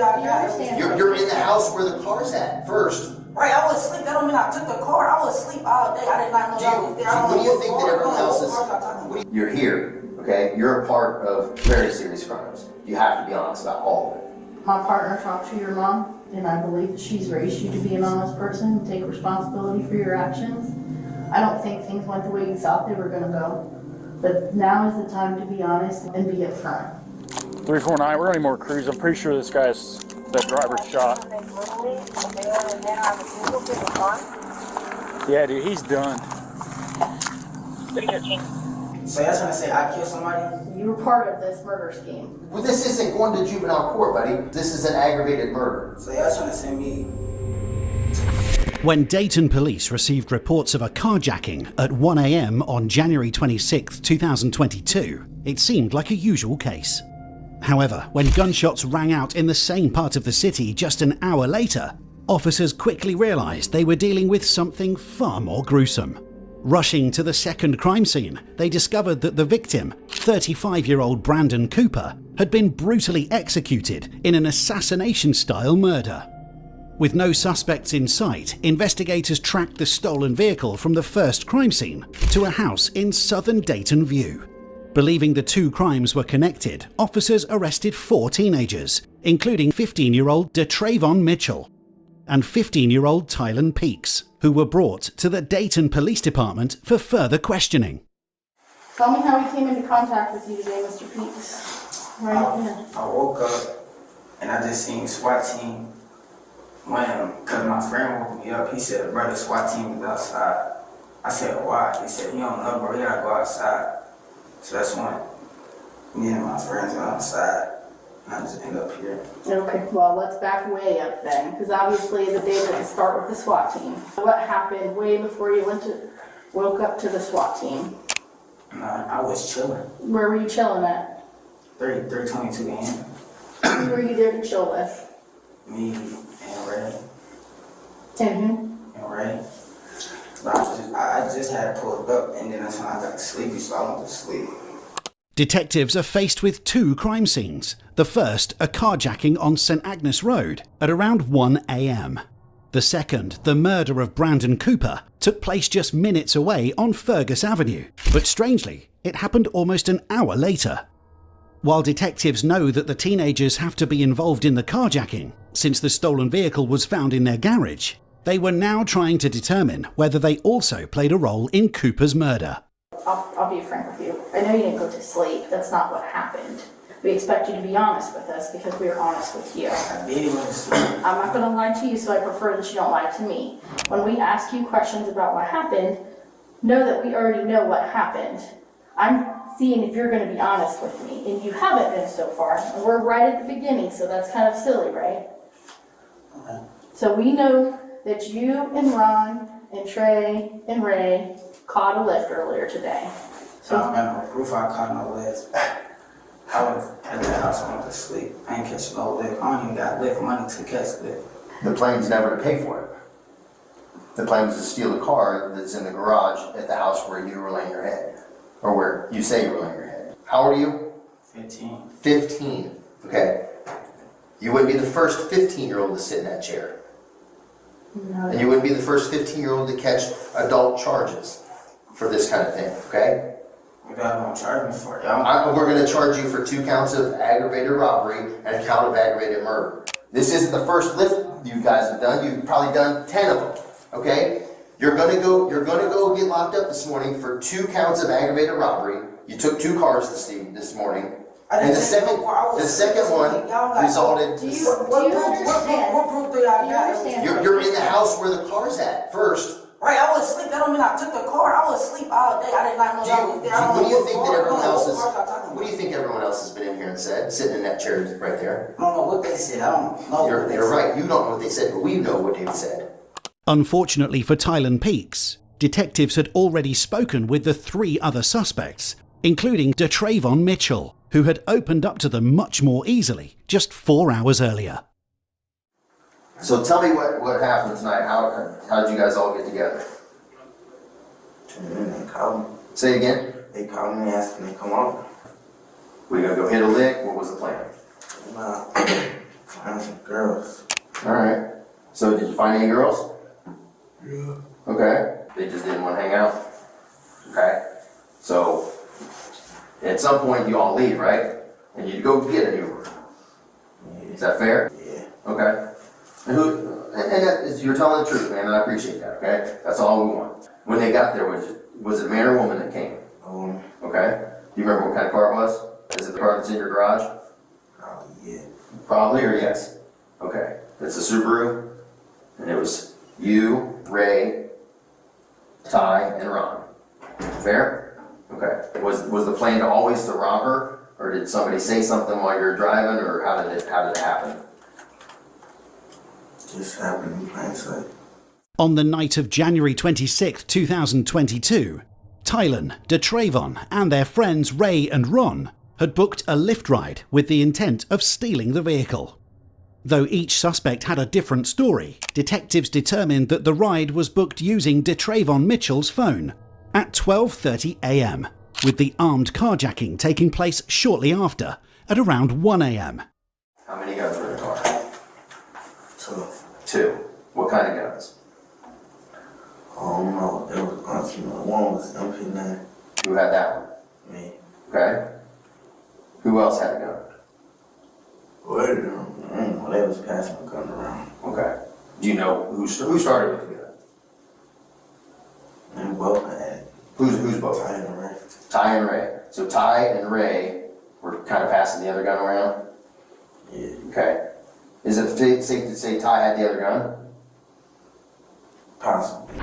y'all got? You're in the house where the car's at first. Right, I was asleep. That don't mean I took the car. I was asleep all day. I did not know that was there. What do you think that everyone else is? You're here, okay? You're a part of very serious crimes. You have to be honest about all of it. My partner talked to your mom, and I believe that she's raised you to be an honest person and take responsibility for your actions. I don't think things went the way you thought they were going to go, but now is the time to be honest and be upfront. 349, we're gonna need more crews. I'm pretty sure that driver's shot. Yeah, dude, he's done. So y'all trying to say I killed somebody? You were part of this murder scheme. Well, this isn't going to juvenile court, buddy. This is an aggravated murder. So y'all trying to send me? When Dayton police received reports of a carjacking at 1 a.m. on January 26, 2022, it seemed like a usual case. However, when gunshots rang out in the same part of the city just an hour later, officers quickly realized they were dealing with something far more gruesome. Rushing to the second crime scene, they discovered that the victim, 35-year-old Brandon Cooper, had been brutally executed in an assassination-style murder. With no suspects in sight, investigators tracked the stolen vehicle from the first crime scene to a house in southern Dayton View. Believing the two crimes were connected, officers arrested 4 teenagers, including 15-year-old DeTravon Mitchell and 15-year-old Tylen Peaks, who were brought to the Dayton Police Department for further questioning. Tell me how he came into contact with you today, Mr. Peaks. I woke up and I just seen SWAT team. Because my friend woke me up, he said, "Brother, SWAT team was outside." I said, "Why?" He said, "You don't know, bro, you gotta go outside." So that's when me and my friends went outside. And I just ended up here. Okay, well, let's back way up then, because obviously the day that you start with the SWAT team. What happened way before you woke up to the SWAT team? I was chilling. Where were you chilling at? 322 a.m. Who were you there to chill with? Me and Ray. And Ray. But I just had pulled up, and then that's when I got sleepy, so I went to sleep. Detectives are faced with 2 crime scenes. The first, a carjacking on St. Agnes Road at around 1 a.m. The second, the murder of Brandon Cooper, took place just minutes away on Fergus Avenue. But strangely, it happened almost an hour later. While detectives know that the teenagers have to be involved in the carjacking, since the stolen vehicle was found in their garage, they were now trying to determine whether they also played a role in Cooper's murder. I'll be frank with you. I know you didn't go to sleep. That's not what happened. We expect you to be honest with us because we are honest with you. I did go to sleep. I'm not going to lie to you, so I prefer that you don't lie to me. When we ask you questions about what happened, know that we already know what happened. I'm seeing if you're going to be honest with me, and you haven't been so far. And we're right at the beginning, so that's kind of silly, right? Okay. So we know that you and Ron and Trey and Ray caught a Lyft earlier today. So I don't have no proof I caught no Lyft. I was at the house, I went to sleep. I ain't catch no Lyft. I don't even got Lyft money to catch Lyft. The plan was never to pay for it. The plan was to steal the car that's in the garage at the house where you were laying your head. Or where you say you were laying your head. How old are you? 15. 15. Okay. You wouldn't be the first 15-year-old to sit in that chair. No. And you wouldn't be the first 15-year-old to catch adult charges for this kind of thing, okay? What y'all gonna charge me for, y'all? We're going to charge you for 2 counts of aggravated robbery and a count of aggravated murder. This isn't the first Lyft you guys have done. You've probably done 10 of them, okay? You're gonna go get locked up this morning for 2 counts of aggravated robbery. You took 2 cars this morning. And the second one resulted. Do you understand? What proof do y'all got? You're in the house where the car's at first. Right, I was asleep. That don't mean I took the car. I was asleep all day. I did not know that was there. What do you think that everyone else is? What do you think everyone else has been in here and said, sitting in that chair right there? I don't know what they said. I don't know. You're right. You don't know what they said, but we know what they've said. Unfortunately for Tylen Peaks, detectives had already spoken with the 3 other suspects, including DeTravon Mitchell, who had opened up to them much more easily just 4 hours earlier. So tell me what happened tonight. How did you guys all get together? They called me. Say again? They called me and asked me to come on. We gonna go hit a lick? What was the plan? Find some girls. Alright. So did you find any girls? Yeah. Okay. They just didn't want to hang out? Okay. So, at some point you all leave, right? And you go get an Uber. Yeah. Is that fair? Yeah. Okay. And that is, you're telling the truth, man, and I appreciate that, okay? That's all we want. When they got there, was it a man or woman that came? Okay. Do you remember what kind of car it was? Is it the car that's in your garage? Probably, yeah. Probably or yes? Okay. It's a Subaru. And it was you, Ray, Ty, and Ron. Fair? Okay. Was the plan to always to rob her? Or did somebody say something while you were driving, or how did it happen? Just happened in plain sight. On the night of January 26, 2022, Tylen, DeTravon, and their friends Ray and Ron had booked a Lyft ride with the intent of stealing the vehicle. Though each suspect had a different story, detectives determined that the ride was booked using DeTravon Mitchell's phone at 12:30 a.m, with the armed carjacking taking place shortly after, at around 1 a.m. How many guns were in the car? 2. 2. What kind of guns? I don't know. There was honestly one was MP9. Who had that one? Me. Okay. Who else had a gun? Where did them? They was passing a gun around. Okay. Do you know who started with the gun? And both had it. Who's both? Ty and Ray. Ty and Ray. So Ty and Ray were kind of passing the other gun around? Yeah. Okay. Is it safe to say Ty had the other gun? Possibly.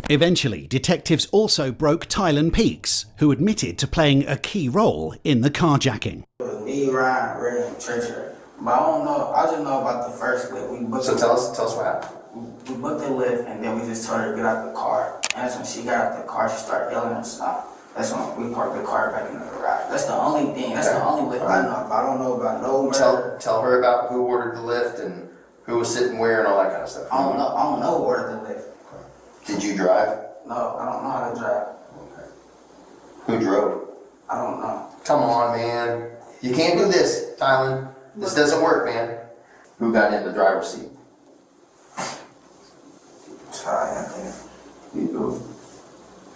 Eventually, detectives also broke Tylen Peaks, who admitted to playing a key role in the carjacking. It was me, Ryan, Ray, and Treasure. But I don't know, I just know about the first Lyft. We booked So tell us what happened. We booked the Lyft, and then we just told her to get out the car. And that's when she got out the car, she started yelling and stuff. That's when we parked the car back in the garage. That's the only thing, that's the only Lyft I know about. I don't know about no murder. Tell her about who ordered the Lyft and who was sitting where and all that kind of stuff. I don't know who ordered the Lyft. Did you drive? No, I don't know how to drive. Okay. Who drove? I don't know. Come on, man. You can't do this, Tylen. This doesn't work, man. Who got in the driver's seat? Ty, I think.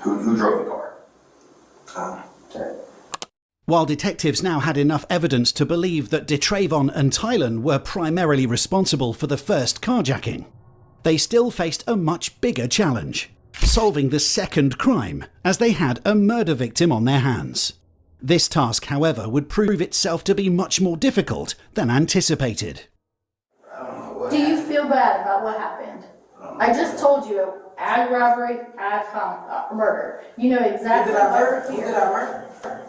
Who drove the car? Ty. Okay. While detectives now had enough evidence to believe that DeTravon and Tylen were primarily responsible for the first carjacking, they still faced a much bigger challenge: solving the second crime, as they had a murder victim on their hands. This task, however, would prove itself to be much more difficult than anticipated. I don't know what Do you feel bad about what happened? I just told you, add robbery, add murder. You know exactly Who did I what murder? we're Who here. did I murder?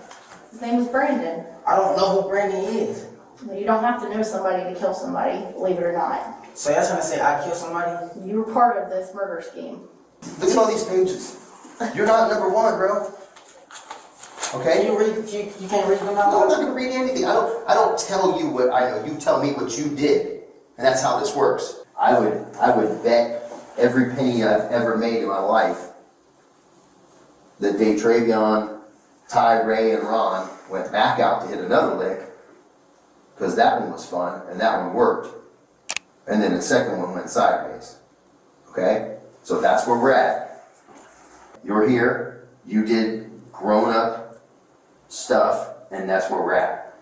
His name was Brandon. I don't know who Brandon is. You don't have to know somebody to kill somebody, believe it or not. So y'all trying to say I killed somebody? You were part of this murder scheme. Look at all these pages. You're not number one, bro. Can Okay? you read? You can't read them No, I'm out? not gonna read anything. I don't tell you what I know. You tell me what you did. And that's how this works. I would bet every penny I've ever made in my life that DeTravon, Ty, Ray, and Ron went back out to hit another lick, because that one was fun and that one worked. And then the second one went sideways. Okay? So that's where we're at. You're here, you did grown-up stuff, and that's where we're at.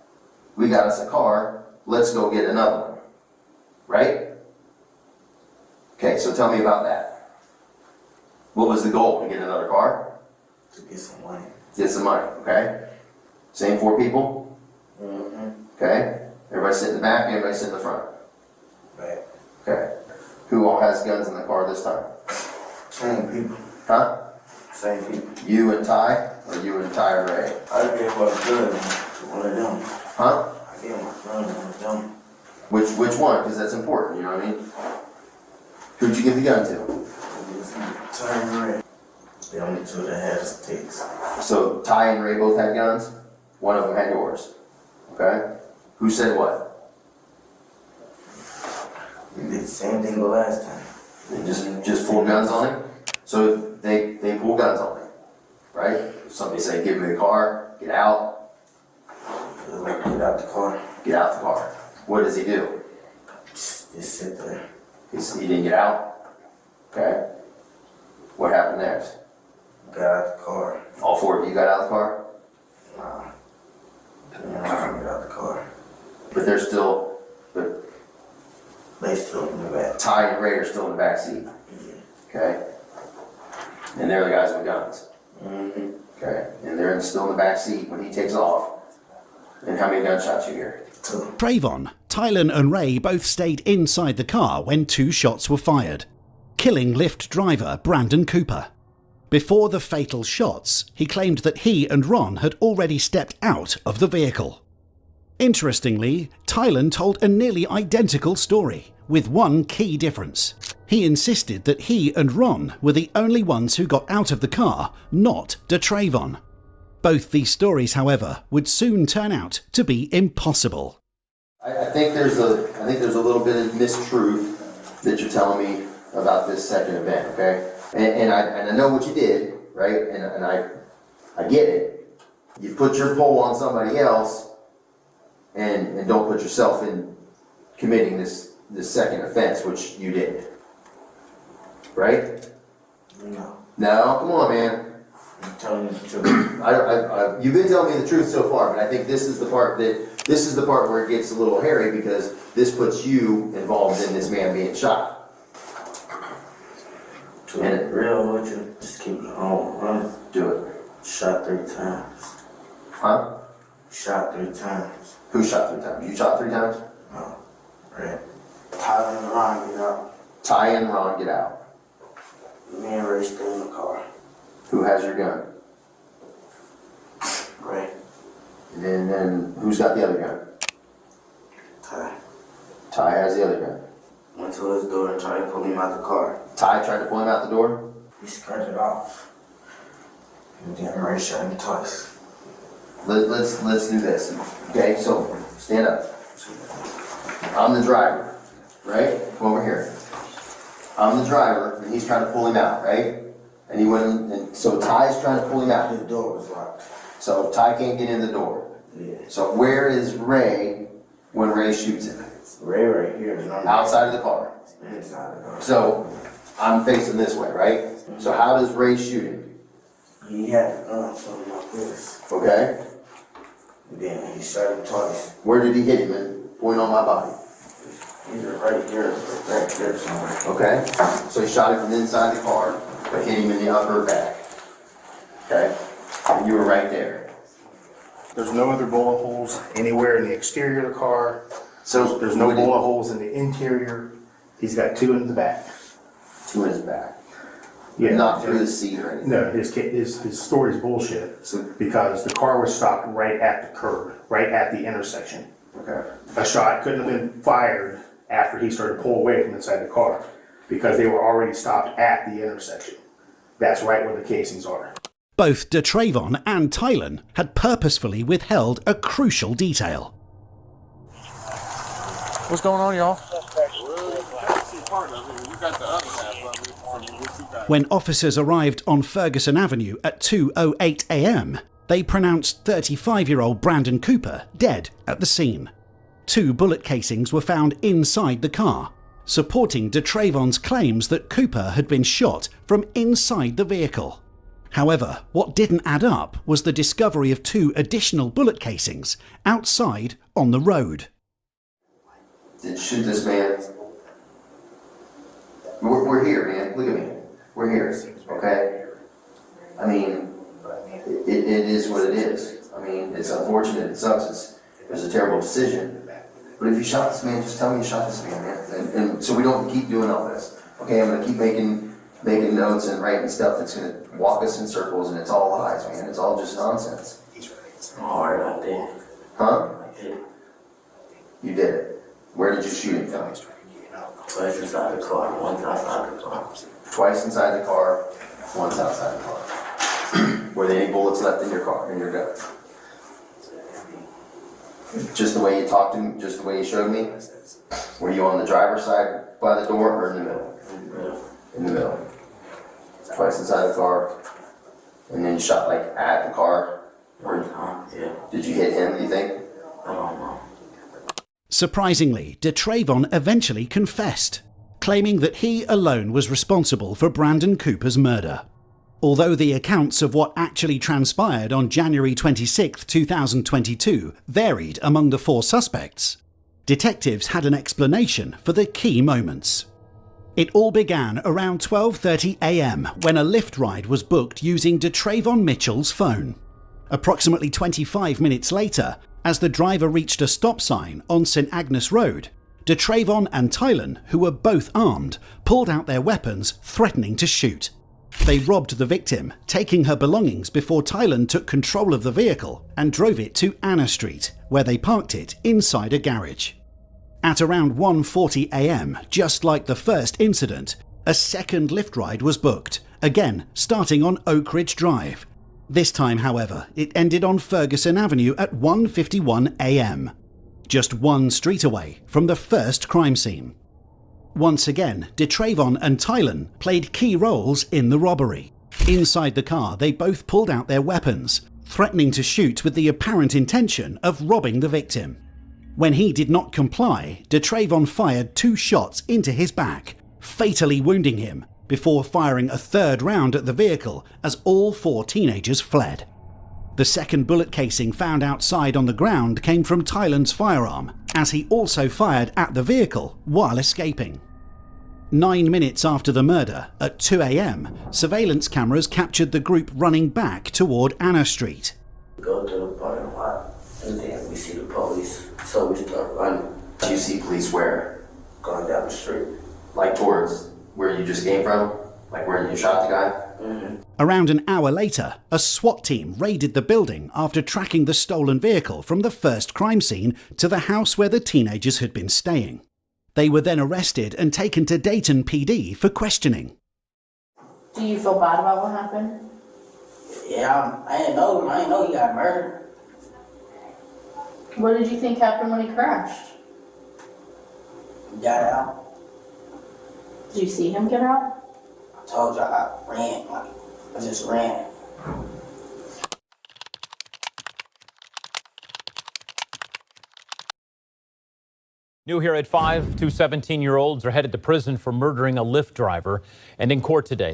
We got us a car, let's go get another one. Right? Okay, so tell me about that. What was the goal? To get another car? To get some money. Get some money, okay? Same 4 people? Mm-hmm. Okay? Everybody sit in the back, everybody sit in the front. Right. Okay. Who all has guns in the car this time? Same people. Huh? Same people. You and Ty, or you and Ty and Ray? I gave my gun to one of them. Huh? I gave my gun to one of them. Which one? Because that's important, you know what I mean? Who'd you give the gun to? It was Ty and Ray. The only 2 that had sticks. So Ty and Ray both had guns? One of them had yours. Okay? Who said what? We did the same thing the last time. They just pulled guns on him? So they pull guns on him, right? Somebody say, give me the car, get out, It was like, get out the car. get out the car. What does he do? Just sit there. He didn't get out? Okay. What happened next? Got out the car. All four of you got out of the car? Nah. Didn't get out the car. But they're still, but They still in the back. Ty and Ray are still in the back seat. Okay? And they're the guys with guns. Mm-hmm. Okay? And they're still in the back seat when he takes off. And how many gunshots you hear? 2. Trayvon, Tylen and Ray both stayed inside the car when 2 shots were fired, killing Lyft driver Brandon Cooper. Before the fatal shots, he claimed that he and Ron had already stepped out of the vehicle. Interestingly, Tylen told a nearly identical story, with one key difference. He insisted that he and Ron were the only ones who got out of the car, not Trayvon. Both these stories, however, would soon turn out to be impossible. I think there's a little bit of mistruth that you're telling me about this second event, okay? And I know what you did, right? And I get it. You put your pole on somebody else and don't put yourself in committing this second offense, which you did. Right? No. No, come on, man. I'm telling you the truth. You've been telling me the truth so far, but I think this is the part where it gets a little hairy because this puts you involved in this man being shot. To be real with you, just keep it on, right? Do it. Shot 3 times. Huh? Shot 3 times. Who shot 3 times? You shot 3 times? No. Right. Tyler and Ron get out. Ty and Ron get out. Me and Ray stay in the car. Who has your gun? Ray. And then who's got the other gun? Ty. Ty has the other gun. Went to his door and tried to pull him out the car. Ty tried to pull him out the door? He scared it off. And then Ray shot him twice. Let's do this. Okay, so stand up. I'm the driver, right? Come over here. I'm the driver, and he's trying to pull him out, right? And he went in, and so Ty's trying to pull him out. His door was locked. So Ty can't get in the door. Yeah. So where is Ray when Ray shoots him? Ray right here. And I'm Outside of the car. inside the car. So I'm facing this way, right? So how does Ray shoot him? He had the gun something like this. Okay? And then he shot him twice. Where did he hit him? And point on my body. Either right here or back there somewhere. Okay? So he shot him from inside the car, but hit him in the upper back. Okay? And you were right there. There's no other bullet holes anywhere in the exterior of the car. So There's no what did- bullet holes in the interior. He's got 2 in the back. 2 in his back. Yeah. Not through the seat or anything. No, his story's bullshit. So- Because the car was stopped right at the curb, right at the intersection. Okay. A shot couldn't have been fired after he started to pull away from inside the car because they were already stopped at the intersection. That's right where the casings are. Both Trayvon and Tylen had purposefully withheld a crucial detail. What's going on, y'all? When officers arrived on Ferguson Avenue at 2:08 a.m, they pronounced 35-year-old Brandon Cooper dead at the scene. 2 bullet casings were found inside the car, supporting Trayvon's claims that Cooper had been shot from inside the vehicle. However, what didn't add up was the discovery of 2 additional bullet casings outside on the road. Did shoot this man. We're here, man. Look at me. We're here, okay? I mean, it is what it is. I mean, it's unfortunate. It sucks. It was a terrible decision. But if you shot this man, just tell me you shot this man, man. And so we don't keep doing all this. Okay, I'm gonna keep making notes and writing stuff that's gonna walk us in circles, and it's all lies, man. It's all just nonsense. Hard out there. Huh? I did. You did it. Where did you shoot him from? Twice inside the car, once outside the car. Twice inside the car, once outside the car. Were there any bullets left in your car, in your gun? Just the way you talked to me, just the way you showed me? Were you on the driver's side by the door or in the middle? In the middle. Twice inside the car, and then you shot like at the car? One time, yeah. Did you hit him, do you think? I don't know. Surprisingly, DeTravon eventually confessed, claiming that he alone was responsible for Brandon Cooper's murder. Although the accounts of what actually transpired on January 26, 2022 varied among the four suspects, detectives had an explanation for the key moments. It all began around 12:30 a.m. when a Lyft ride was booked using DeTravon Mitchell's phone. Approximately 25 minutes later, as the driver reached a stop sign on St. Agnes Road, DeTravon and Tylen, who were both armed, pulled out their weapons, threatening to shoot. They robbed the victim, taking her belongings before Tylen took control of the vehicle and drove it to Anna Street, where they parked it inside a garage. At around 1:40 a.m., just like the first incident, a second Lyft ride was booked, again starting on Oak Ridge Drive. This time, however, it ended on Ferguson Avenue at 1:51 a.m., just one street away from the first crime scene. Once again, DeTravon and Tylen played key roles in the robbery. Inside the car, they both pulled out their weapons, threatening to shoot with the apparent intention of robbing the victim. When he did not comply, DeTravon fired 2 shots into his back, fatally wounding him, before firing a third round at the vehicle as all 4 teenagers fled. The second bullet casing found outside on the ground came from Tylen's firearm, as he also fired at the vehicle while escaping. 9 minutes after the murder, at 2 a.m, surveillance cameras captured the group running back toward Anna Street. Go to the parking lot, and then we see the police, so we start running. You see police where? Going down the street. Like towards where you just came from? Like where you shot the guy? Around an hour later, a SWAT team raided the building after tracking the stolen vehicle from the first crime scene to the house where the teenagers had been staying. They were then arrested and taken to Dayton PD for questioning. Do you feel bad about what happened? Yeah, I didn't know he got murdered. What did you think happened when he crashed? He got out. Did you see him get out? I told you I ran. I just ran. New here at 5, 2 17-year-olds are headed to prison for murdering a Lyft driver, and in court today.